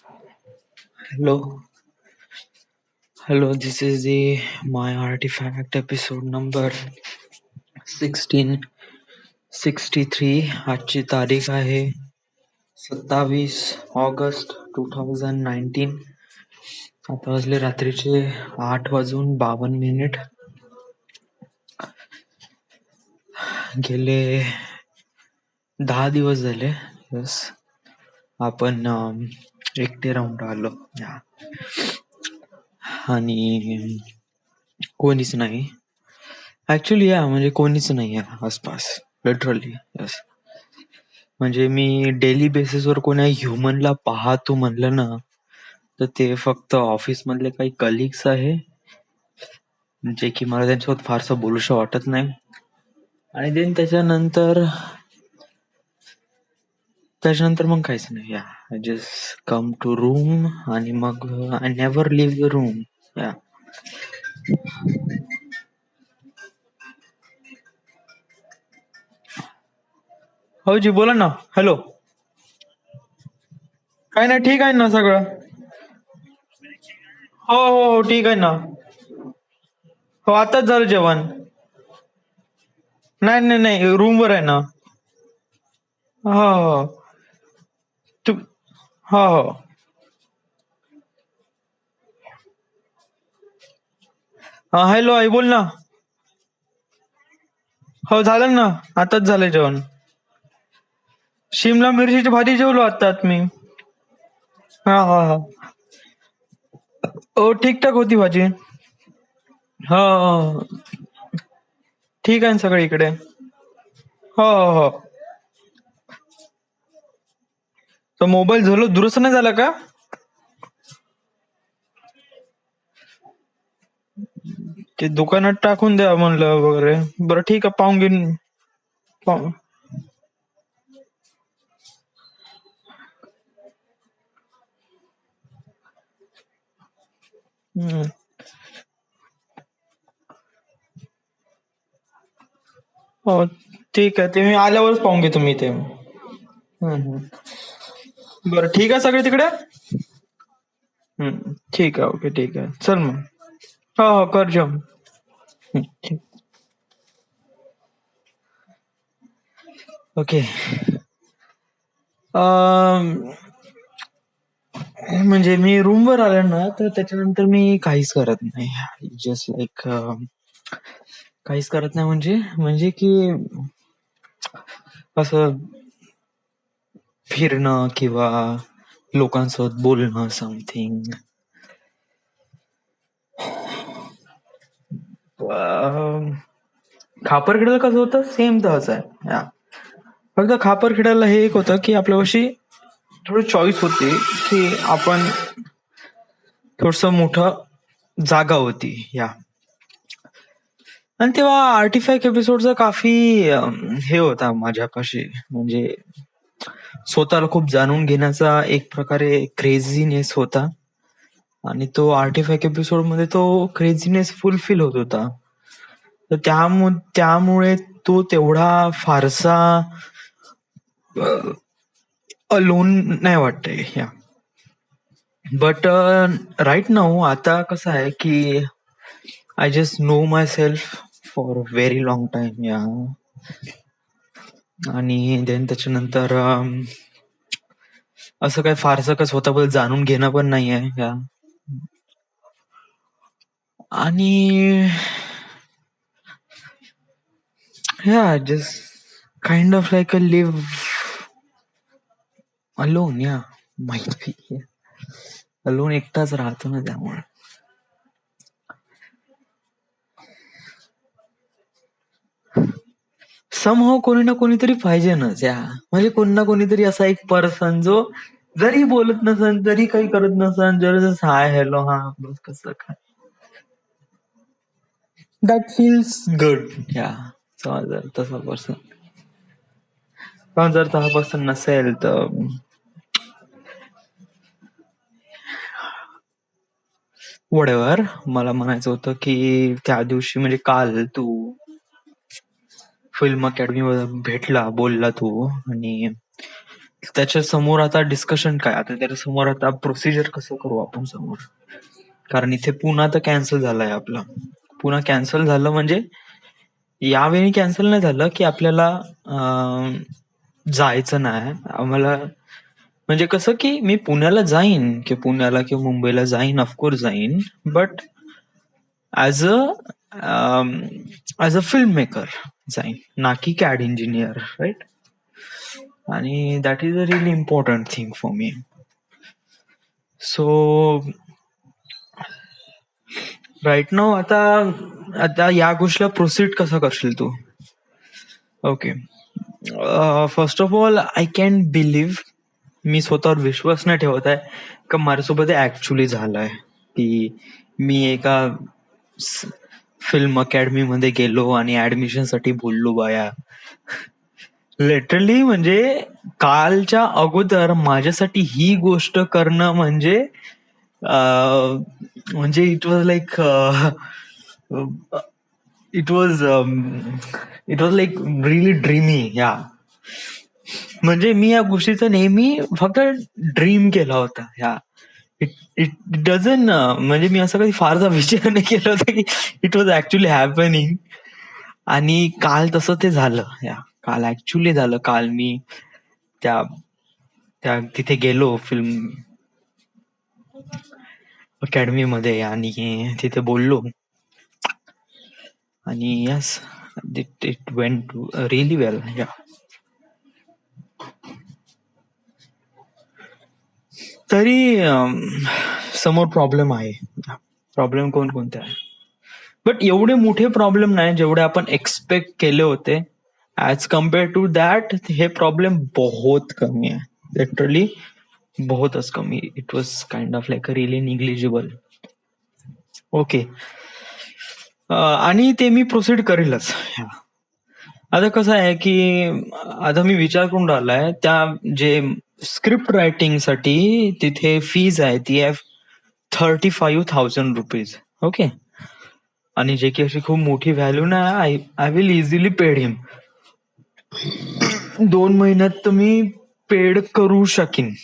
Hello, hello. This is the my artifact episode number 1663. आजची तारीख आहे 27 ऑगस्ट 2019. आता वाजले रात्रीचे 8:52 गेले 10 दिवस झाले. यस, आपण एकटे राहून राहिलो आणि कोणीच नाही. ऍक्च्युली म्हणजे कोणीच नाही आहे आसपास, लिटरली. यस, म्हणजे मी डेली बेसिसवर कोणा ह्युमनला पाहतो म्हणलं ना, तर ते फक्त ऑफिस मधले काही कलिग्स आहे, जे की मला त्यांच्यासोबत फारसं बोलूशं वाटत नाही. आणि देन त्याच्यानंतर मग काहीच नाही. I just come to room आणि मग I never leave the room. हो जी, बोला ना. हॅलो. काय नाही, ठीक आहे ना सगळं. हो हो हो, ठीक आहे ना. हो, आताच झालं जेवण. नाही नाही नाही, रूमवर आहे ना. हो हो तू. हो हो. हा, हॅलो आई, बोल ना. हो, झालं ना, आताच झालं जेवण. शिमला मिरचीची भाजी जेवलो आत्ताच मी. हा हा हा. हो, ठीकठाक होती भाजी. हो हो, ठीक आहे ना सगळं इकडे. हो हो हो. तो मोबाईल झालो दुरुस्त नाही झाला का? ते दुकानात टाकून द्या म्हणलं वगैरे. बरं, ठीक आहे, पाहून घेईन. पाहून. हम्म. हो, ठीक आहे, ते मी आल्यावरच पाहून घेतो मी ते. बरं, ठीक आहे सगळे तिकडे. ठीक आहे, ओके, ठीक आहे, चल मग. हो हो, कर जेवण. ठीक. ओके. म्हणजे मी रूमवर आलो ना, तर त्याच्यानंतर मी काहीच करत नाही. जस्ट लाईक काहीच करत नाही म्हणजे म्हणजे की असं फिरणं किंवा लोकांसोबत बोलणं, समथिंग. खापरखेड्याला कसं होतं, सेम तसंच आहे. फक्त खापरखेड्याला हे एक होतं की आपल्यापाशी थोडी चॉईस होती, की आपण थोडस मोठं जागा होती. आणि तेव्हा आर्टिफॅक्ट एपिसोडचा काफी हे होता माझ्यापाशी, म्हणजे स्वतःला खूप जाणून घेण्याचा एक प्रकारे क्रेझीनेस होता. आणि तो आर्टिफॅक्ट एपिसोड मध्ये तो क्रेझीनेस फुलफिल होत होता. तर त्यामुळे तो तेवढा फारसा अलोन नाही वाटतंय. बट राईट नाऊ आता कसं आहे की I just know myself for very long time. आणि देन त्याच्यानंतर असं काय फारसं काय स्वतःबद्दल जाणून घेणं पण नाहीये. आणि just kind of like a live alone. माहिती अलोन एकटाच राहतो ना, त्यामुळे समहाऊ कोणी ना कोणीतरी पाहिजे ना. म्हणजे कोणी ना कोणीतरी असा एक पर्सन जो जरी बोलत नसन, जरी काही करत नसन, जर हाय हॅलो हा बस, कसं काय, दॅट फील्स गुड. जर तसा पर्सन, जर तसा पर्सन नसेल तर वडेवर. मला म्हणायचं होतं की त्या दिवशी म्हणजे काल तू फिल्म अकॅडमी भेटला, बोलला तू, आणि त्याच्या समोर आता डिस्कशन काय, आता त्याच्या समोर आता प्रोसिजर कसं करू आपण समोर, कारण इथे पुन्हा तर कॅन्सल झालाय आपला. पुन्हा कॅन्सल झालं म्हणजे यावेळी कॅन्सल नाही झालं की आपल्याला जायचं नाही आम्हाला. म्हणजे कसं की मी पुण्याला जाईन की पुण्याला किंवा मुंबईला जाईन, ऑफकोर्स जाईन, but as a film maker जाईन, ना की कॅड इंजिनियर, राईट. आणि that is a really important thing for me. So right now आता आता या गोष्टीला प्रोसीड कसं करशील तू? Okay, first of all I can believe, मी स्वतःवर विश्वास नाही ठेवत आहे का माझ्यासोबत ऍक्च्युली झालंय की मी एका फिल्म अकॅडमी मध्ये गेलो आणि ऍडमिशन साठी बोललो बाया. लिटरली म्हणजे कालच्या अगोदर माझ्यासाठी ही गोष्ट करणं म्हणजे म्हणजे it was like it was it was like really dreamy. या म्हणजे मी या गोष्टीचा नेहमी फक्त ड्रीम केला होता. या इट इट डझन म्हणजे मी असं कधी फारसा विचार नाही केला होता की इट वॉज ऍक्च्युली हॅपनिंग. आणि काल तसं ते झालं. या काल ऍक्च्युली झालं. काल मी त्या त्या तिथे गेलो फिल्म अकॅडमी मध्ये आणि तिथे बोललो आणि यस, इट वेंट रिअली वेल. या तरी समोर प्रॉब्लेम आहे. प्रॉब्लेम कोणकोणते आहे, बट एवढे मोठे प्रॉब्लेम नाही जेवढे आपण एक्सपेक्ट केले होते. ऍज कम्पेअर टू दॅट हे प्रॉब्लेम बहुत कमी आहे, लिटरली बहुतच कमी. It was kind of like really negligible. Okay, आणि ते मी प्रोसीड करेलच. आता कसं आहे की आता मी विचार करून राहिलाय त्या जे स्क्रिप्ट रायटिंग साठी तिथे फीज आहे ती आहे ₹35,000. ओके, आणि जे की अशी खूप मोठी व्हॅल्यू नाही. आय विल इझिली पेड हिम. 2 महिन्यात तर मी पेड करू शकीन.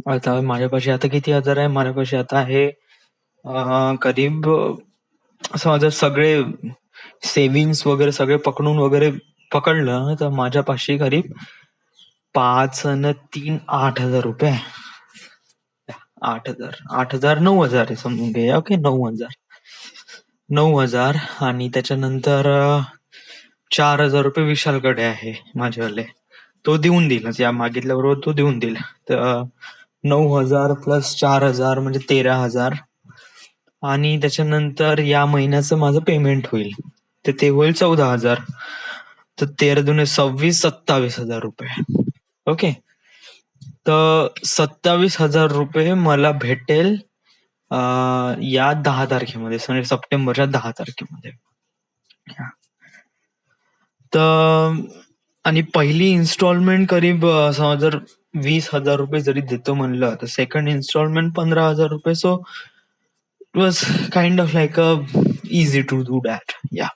आता माझ्यापाशी आता किती हजार आहे, माझ्यापाशी आता आहे करीब समजा सगळे सेव्हिंग्स वगैरे सगळे पकडून वगैरे पकडलं तर माझ्यापाशी करीब 5 आणि 3 8,000 रुपये. 8,000 8,000 9,000 आहे समजून घे. ओके, 9,000 आणि त्याच्यानंतर 4,000 रुपये विशालकडे आहे माझ्यावाले. तो देऊन देईल, या मागितल्याबरोबर तो देऊन देईल. तर 9,000 प्लस 4,000 म्हणजे 13,000. आणि त्याच्यानंतर या महिन्याचं माझं पेमेंट होईल तर ते होईल 14,000. तर 13 दुने 26, 27,000 रुपये. ओके, तर 27,000 रुपये मला भेटेल या 10 तारखेमध्ये, म्हणजे सप्टेंबरच्या 10 तारखेमध्ये. तर आणि पहिली इन्स्टॉलमेंट करीब जर 20,000 रुपये जरी देतो म्हणलं तर सेकंड इन्स्टॉलमेंट 15,000 रुपये. So it was kind of like a easy to do that. या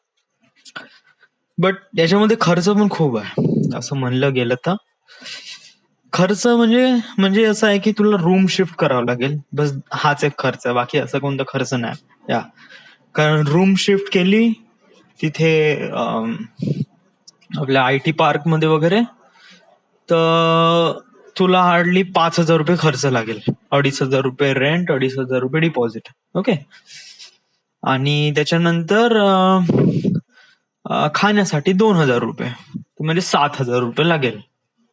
बट याच्यामध्ये खर्च पण खूप आहे असं म्हणलं गेलं तर. खर्च म्हणजे म्हणजे असं आहे की तुला रूम शिफ्ट करावं लागेल, बस हाच एक खर्च आहे, बाकी असं कोणता खर्च नाही. या कारण रूम शिफ्ट केली तिथे आपल्या IT पार्क मध्ये वगैरे तर तुला हार्डली 5,000 रुपये खर्च लागेल. 2,500 रुपये रेंट, 2,500 रुपये डिपॉझिट. ओके, आणि त्याच्यानंतर खाण्यासाठी 2,000 रुपये, म्हणजे 7,000 रुपये लागेल.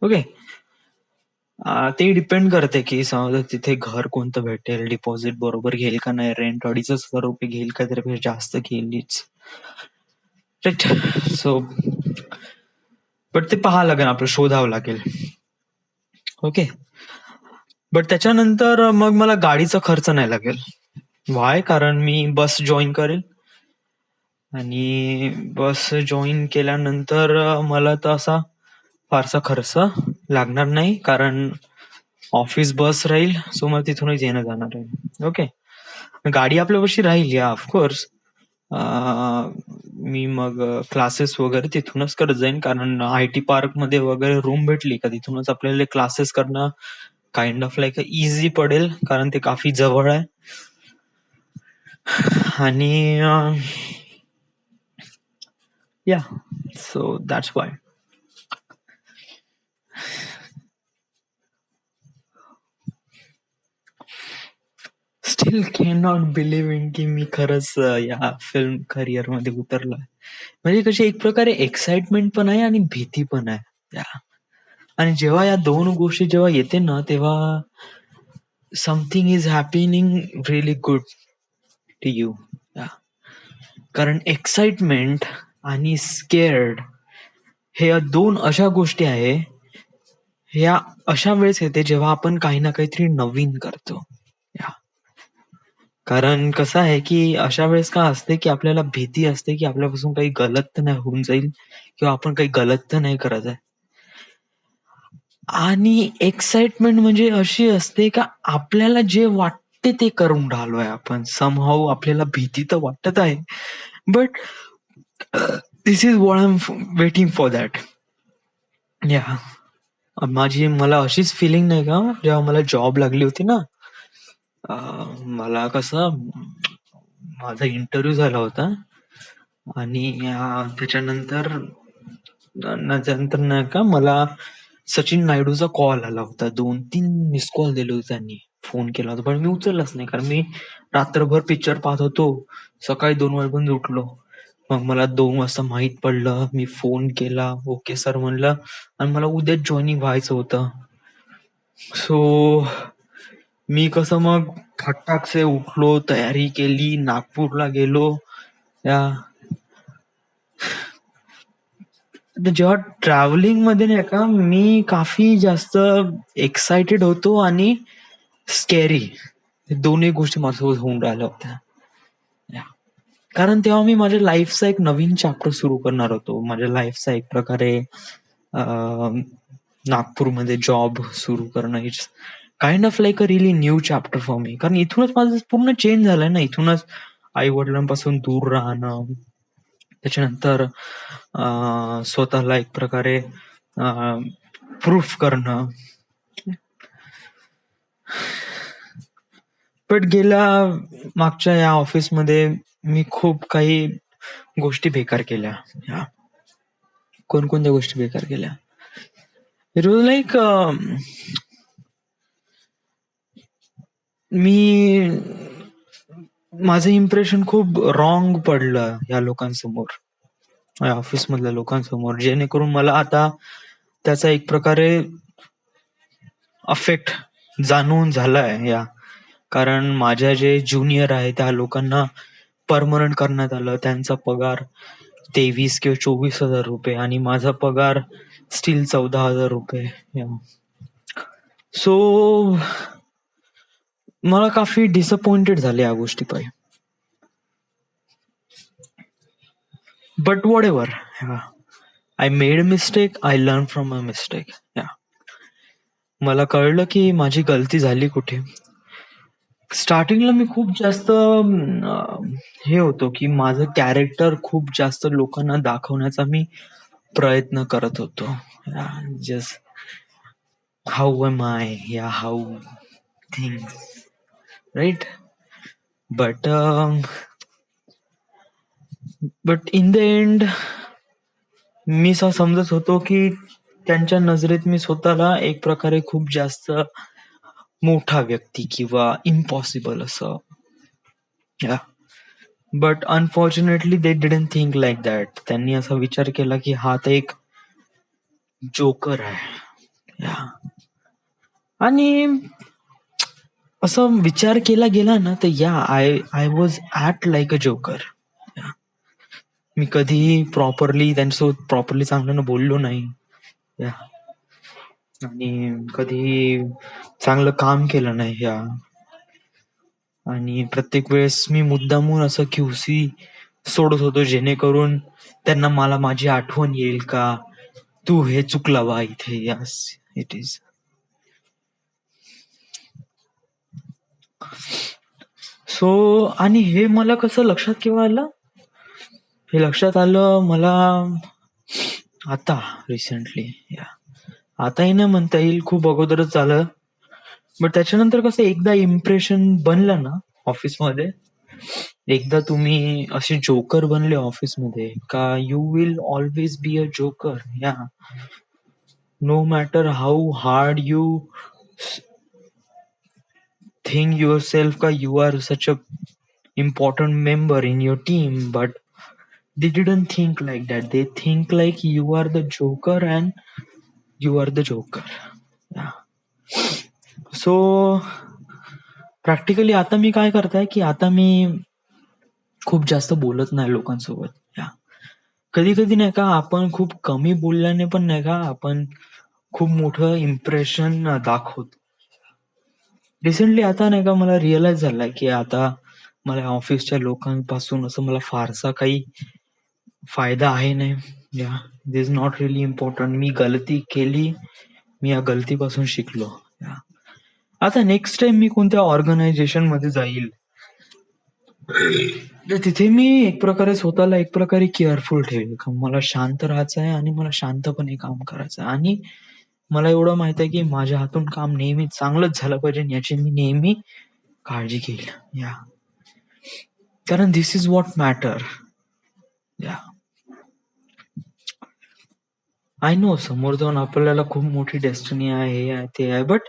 ओके, ते डिपेंड करते की समजा तिथे घर कोणतं भेटेल, डिपॉझिट बरोबर घेईल का नाही, रेंट 2,500 रुपये घेईल का त्यापेक्षा जास्त घेईलच, राईट. सो बट ते पाहावं लागेल, आपलं शोधावं लागेल. ओके, बट त्याच्यानंतर मग मला गाडीचा खर्च नाही लागेल. वाय? कारण मी बस जॉईन करेल आणि बस जॉईन केल्यानंतर मला तर असा फारसा खर्च लागणार नाही, कारण ऑफिस बस राहील. सो मला तिथूनच येणं जाणार आहे. ओके, गाडी आपल्यापाशी राहील, या ऑफकोर्स. मी मग क्लासेस वगैरे तिथूनच करत जाईन, कारण IT पार्क मध्ये वगैरे रूम भेटली का तिथूनच आपल्याला क्लासेस करणं काइंड ऑफ लाईक इझी पडेल, कारण ते काफी जवळ आहे. आणि या so that's why. Steel can not believe in की मी खरंच या फिल्म करिअर मध्ये उतरलोय. म्हणजे कशी एक प्रकारे एक्साइटमेंट पण आहे आणि भीती पण आहे. या आणि जेव्हा या दोन गोष्टी जेव्हा येते ना, तेव्हा something is happening really good to you. कारण एक्साइटमेंट आणि स्केअर्ड हे या दोन अशा गोष्टी आहे, ह्या अशा वेळेस येते जेव्हा आपण काही ना काहीतरी नवीन करतो. या कारण कसं आहे की अशा वेळेस काय असते की आपल्याला भीती असते की आपल्यापासून काही गलत तर नाही होऊन जाईल, किंवा आपण काही गलत तर नाही करत आहे. आणि एक्साइटमेंट म्हणजे अशी असते का आपल्याला जे वाटते ते करून राहिलोय आपण. समहाऊ आपल्याला भीती तर वाटत आहे, but this is what I am waiting for that. या मला अशीच फिलिंग नाही का जेव्हा मला जॉब लागली होती ना, मला कसं माझा इंटरव्ह्यू झाला होता आणि त्याच्यानंतर नाही का मला सचिन नायडूचा कॉल आला होता. 2-3 मिस कॉल दिले होते त्यांनी. फोन केला होता पण मी उचललाच नाही, कारण मी रात्रभर पिक्चर पाहत होतो. सकाळी 2 वाजेपर्यंत उठलो. मग मला 2 वाजता माहित पडलं. मी फोन केला, ओके सर म्हणलं, आणि मला उद्याच जॉईनिंग व्हायचं होतं. सो मी कसं मग फटाक से उठलो, तयारी केली, नागपूरला गेलो. या जेव्हा ट्रॅव्हलिंग मध्ये नाही का मी काफी जास्त एक्साइटेड होतो आणि स्कॅरी, दोन्ही गोष्टी माझ्यासोबत होऊन राहिल्या होत्या. कारण तेव्हा मी माझ्या लाईफचा एक नवीन चॅप्टर सुरू करणार होतो. माझ्या लाईफचा एक प्रकारे नागपूरमध्ये जॉब सुरू करणं, it's kind of like a really new chapter for me. कारण इथूनच माझं पूर्ण चेंज झालंय ना, इथूनच आई वडिलांपासून दूर राहणं, त्याच्यानंतर स्वतःला एक प्रकारे प्रूफ करणं. बट मागच्या या ऑफिसमध्ये मी खूप काही गोष्टी बेकार केल्या. कोणकोणत्या गोष्टी बेकार केल्या? इट वॉज लाईक माझं इम्प्रेशन खूप रॉंग पडलं या लोकांसमोर, या ऑफिस मधल्या लोकांसमोर, जेणेकरून मला आता त्याचा एक प्रकारे अफेक्ट जाणून झालाय. कारण माझ्या जे ज्युनियर आहे त्या लोकांना परमनंट करण्यात आलं. त्यांचा पगार 23 किंवा 24,000 रुपये आणि माझा पगार स्टील 14,000 रुपये. सो मला काफी डिसअपॉइंटेड झाले या गोष्टी पाहिजे. But what ever, I made mistake, I learn from my mistake. मला कळलं की माझी गलती झाली कुठे. स्टार्टिंगला मी खूप जास्त हे होतो की माझं कॅरेक्टर खूप जास्त लोकांना दाखवण्याचा मी प्रयत्न करत होतो. जस्ट हाऊ एम आय, या how things, right. But in the end मी असं समजत होतो की त्यांच्या नजरेत मी स्वतःला एक प्रकारे खूप जास्त मोठा व्यक्ती किंवा इम्पॉसिबल असं. But unfortunately they didn't think like that. त्यांनी असा विचार केला की हा तर एक जोकर आहे. आणि असं विचार केला गेला ना, तर I was act like a joker. मी कधीही प्रॉपरली चांगल्यानं बोललो नाही, आणि कधी चांगलं काम केलं नाही. आणि प्रत्येक वेळेस मी मुद्दामून असं QC सोडत होतो, जेणेकरून त्यांना मला माझी आठवण येईल का तू हे चुकला बा इथे. Yes, it is. सो आणि हे मला कसं लक्षात केव्हा आलं हे लक्षात आलं मला आता रिसेंटली. या आताही नाही म्हणता येईल, खूप अगोदरच झालं. बट त्याच्यानंतर कसं एकदा इम्प्रेशन बनलं ना ऑफिसमध्ये, एकदा तुम्ही असे जोकर बनले ऑफिसमध्ये का you will always be a joker. या no matter how hard you think yourself ka you are such a important member in your team, but they didn't think like that. They think like you are the joker and you are the joker. Yeah. So practically आता मी काय करताय की आता मी खूप जास्त बोलत नाही लोकांसोबत. या कधी कधी नाही का आपण खूप कमी बोलल्याने पण नाही का आपण खूप मोठं इम्प्रेशन दाखवतो. रिसेंटली आता नाही का मला रिअलाइज झालंय की आता मला ऑफिसच्या लोकांपासून असं मला फारसा काही फायदा आहे नाही. या दिस नॉट रिअली इम्पॉर्टंट. मी गलती केली, मी या गलतीपासून शिकलो. या आता नेक्स्ट टाइम मी कोणत्या ऑर्गनायझेशन मध्ये जाईल तर तिथे मी एक प्रकारे स्वतःला एक प्रकारे केअरफुल ठेवेल. मला शांत राहायचं आहे आणि मला शांतपणे काम करायचं आहे आणि मला एवढं माहित आहे की माझ्या हातून काम नेहमी चांगलंच झालं पाहिजे याची मी नेहमी काळजी घेईल. या कारण दिस इज व्हॉट मॅटर. या आय नो समोर जाऊन आपल्याला खूप मोठी डेस्टिनी आहे, हे आहे, ते आहे, बट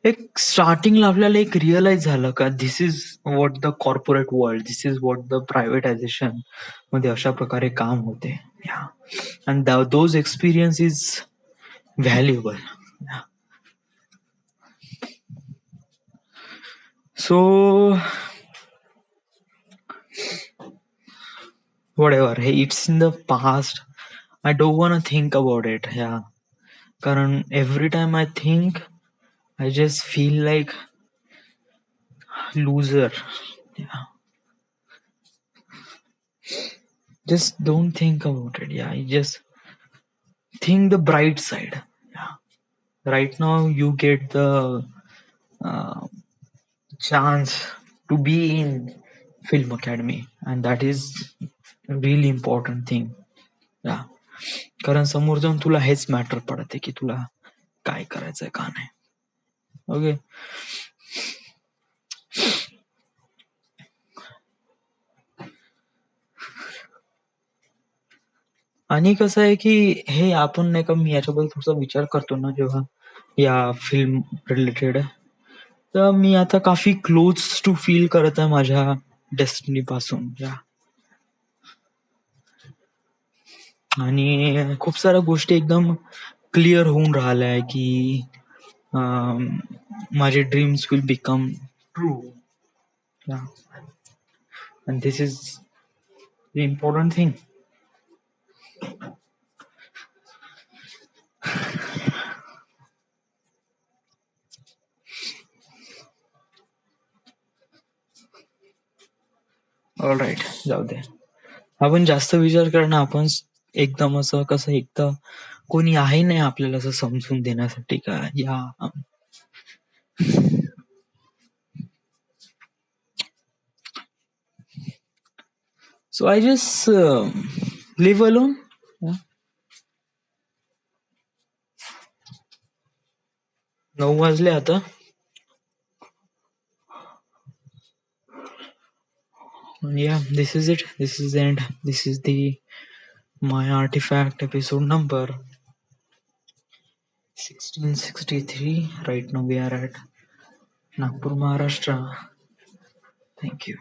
एक स्टार्टिंगला आपल्याला एक रिअलाइज झालं का this is what the corporate world, this is what the privatization मध्ये अशा प्रकारे काम होते. And those experience is valuable. So whatever, hey, it's in the past. I don't want to think about it. Yeah, कारण every time I think I just feel like loser. Yeah, just don't think about it. Yeah, you just think the bright side. Yeah, right now you get the uh, chance to be in film academy and that is really important thing. Yeah, कारण समोर जाऊन तुला हेच matter पडते की तुला काय करायचंय का नाही. ओके. आणि कसं आहे की हे आपण नाही का मी याच्याबद्दल थोडासा विचार करतो ना जेव्हा या फिल्म रिलेटेड, तर मी आता काफी क्लोज टू फील करत आहे माझ्या डेस्टिनी पासून. या आणि खूप साऱ्या गोष्टी एकदम क्लिअर होऊन राहिल्या आहे की माझे dreams will become true. And this is the important thing. All right, जाऊ दे. आपण जास्त विचार करणं, आपण एकदम असं कसं एकदा कोणी आहे नाही आपल्याला असं समजून देण्यासाठी का या. So I just live alone. 9 वाजले आता. Yeah, this is it. This is the end. This is the my artifact episode number 1663. Right now we are at Nagpur, Maharashtra. Thank you.